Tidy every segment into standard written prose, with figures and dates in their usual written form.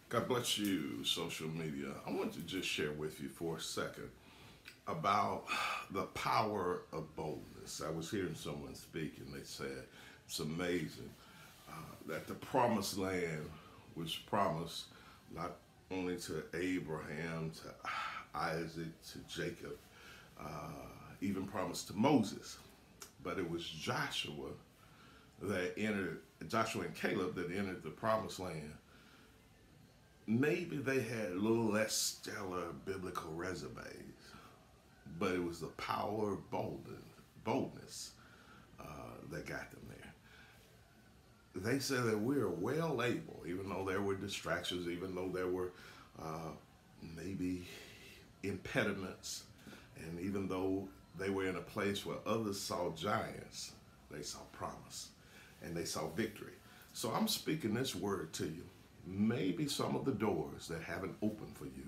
God bless you, social media. I want to just share with you for a second about the power of boldness. I was hearing someone speak, and they said it's amazing that the promised land was promised not only to Abraham, to Isaac, to Jacob, uh, even promised to Moses, but it was Joshua and Caleb that entered the promised land. Maybe they had a little less stellar biblical resumes, but it was the power of boldness that got them there. They said that we are well able, even though there were distractions, even though there were uh, maybe impediments, and even though they were in a place where others saw giants, they saw promise and they saw victory. So I'm speaking this word to you. Maybe some of the doors that haven't opened for you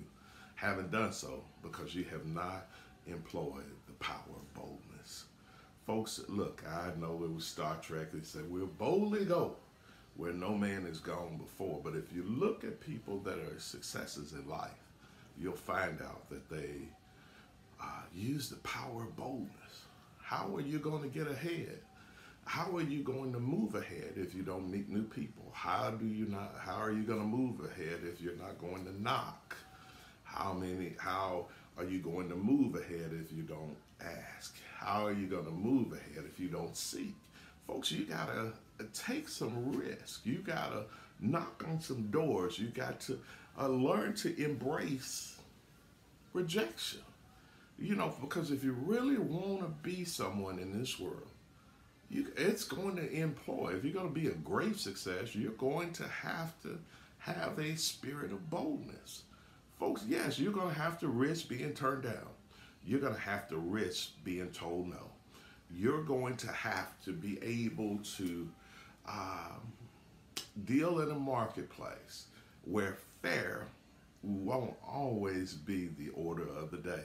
haven't done so because you have not employed the power of boldness. Folks, look, I know it was Star Trek. They said, we'll boldly go where no man has gone before. But if you look at people that are successes in life, you'll find out that they use the power of boldness. How are you going to get ahead? How are you going to move ahead if you don't meet new people? How are you going to move ahead if you're not going to knock? How are you going to move ahead if you don't ask? How are you going to move ahead if you don't seek? Folks, you got to take some risk. You got to knock on some doors. You got to learn to embrace rejection. Because if you really want to be someone in this world, it's going to employ, if you're going to be a great success, you're going to have a spirit of boldness. Folks, yes, you're going to have to risk being turned down. You're going to have to risk being told no. You're going to have to be able to deal in a marketplace where fair won't always be the order of the day.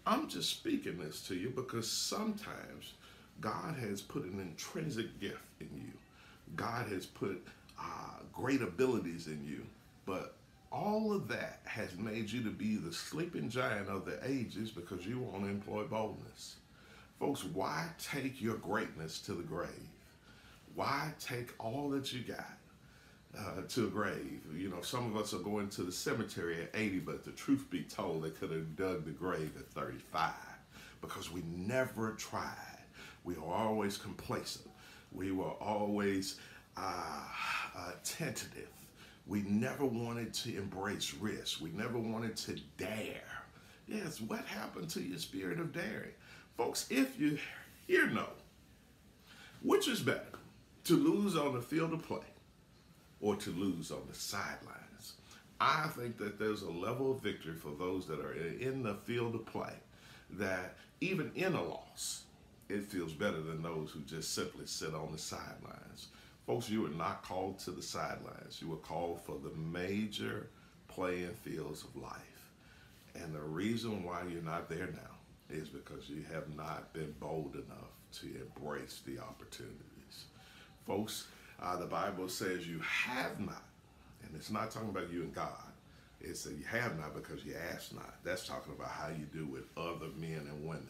I'm just speaking this to you because sometimes God has put an intrinsic gift in you. God has put great abilities in you. But all of that has made you to be the sleeping giant of the ages because you want to employ boldness. Folks, why take your greatness to the grave? Why take all that you got to a grave? Some of us are going to the cemetery at 80, but the truth be told, they could have dug the grave at 35 because we never tried. We were always complacent. We were always tentative. We never wanted to embrace risk. We never wanted to dare. Yes, what happened to your spirit of daring? Folks, if you know, which is better, to lose on the field of play or to lose on the sidelines? I think that there's a level of victory for those that are in the field of play that even in a loss, it feels better than those who just simply sit on the sidelines. Folks, you were not called to the sidelines. You were called for the major playing fields of life. And the reason why you're not there now is because you have not been bold enough to embrace the opportunities. Folks, the Bible says you have not, and it's not talking about you and God. It's that you have not because you ask not. That's talking about how you do with other men and women.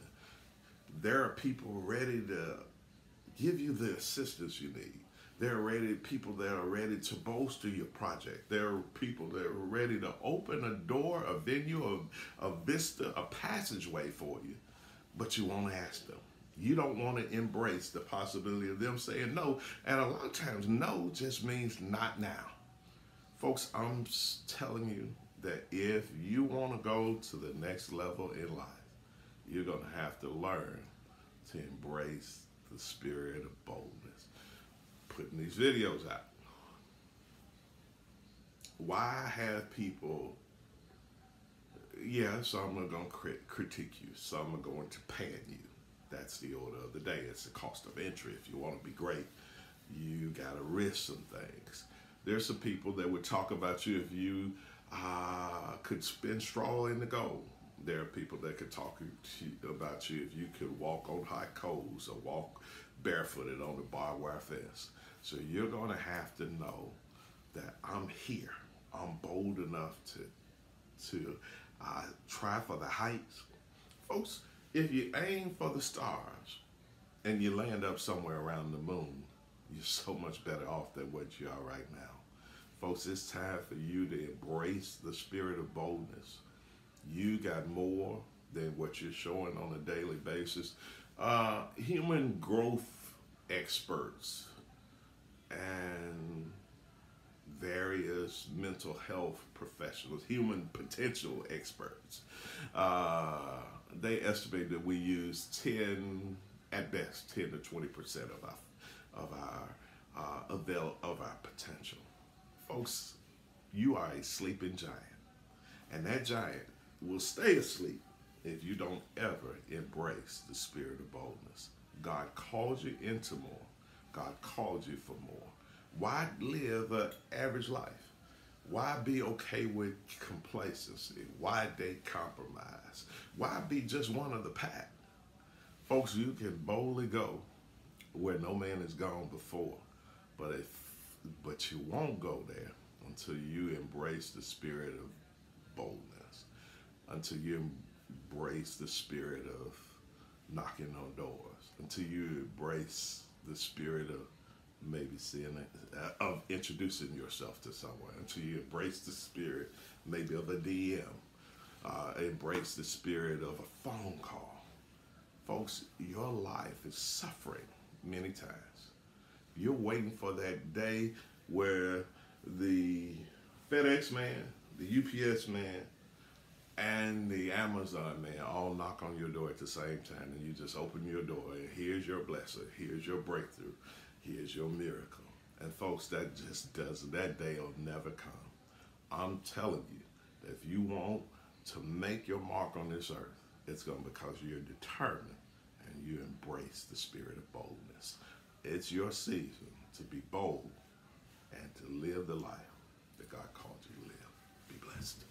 There are people ready to give you the assistance you need. There are people that are ready to bolster your project. There are people that are ready to open a door, a venue, a vista, a passageway for you. But you won't ask them. You don't want to embrace the possibility of them saying no. And a lot of times, no just means not now. Folks, I'm telling you that if you want to go to the next level in life, you're going to have to learn to embrace the spirit of boldness. Putting these videos out. Why have people, some are going to critique you, some are going to pan you. That's the order of the day. It's the cost of entry. If you want to be great, you got to risk some things. There's some people that would talk about you if you could spin straw in the gold. There are people that could talk about you if you could walk on hot coals or walk barefooted on the barbed wire fence. So you're going to have to know that I'm here. I'm bold bold enough to try for the heights. Folks, if you aim for the stars and you land up somewhere around the moon, you're so much better off than what you are right now. Folks, it's time for you to embrace the spirit of boldness. You got more than what you're showing on a daily basis. Human growth experts and various mental health professionals, human potential experts, they estimate that we use 10, at best, 10 to 20% of our potential. Folks, you are a sleeping giant, and that giant will stay asleep if you don't ever embrace the spirit of boldness. God called you into more. God called you for more. Why live an average life? Why be okay with complacency? Why date compromise? Why be just one of the pack? Folks, you can boldly go where no man has gone before, but you won't go there until you embrace the spirit of boldness, until you embrace the spirit of knocking on doors, until you embrace the spirit of maybe seeing it, of introducing yourself to someone, until you embrace the spirit maybe of a DM, embrace the spirit of a phone call. Folks, your life is suffering many times. You're waiting for that day where the FedEx man, the UPS man, and the Amazon man all knock on your door at the same time, and you just open your door, and here's your blessing, here's your breakthrough, here's your miracle. And folks, that day will never come. I'm telling you that if you want to make your mark on this earth, it's going to be because you're determined and you embrace the spirit of boldness. It's your season to be bold and to live the life that God called you to live. Be blessed.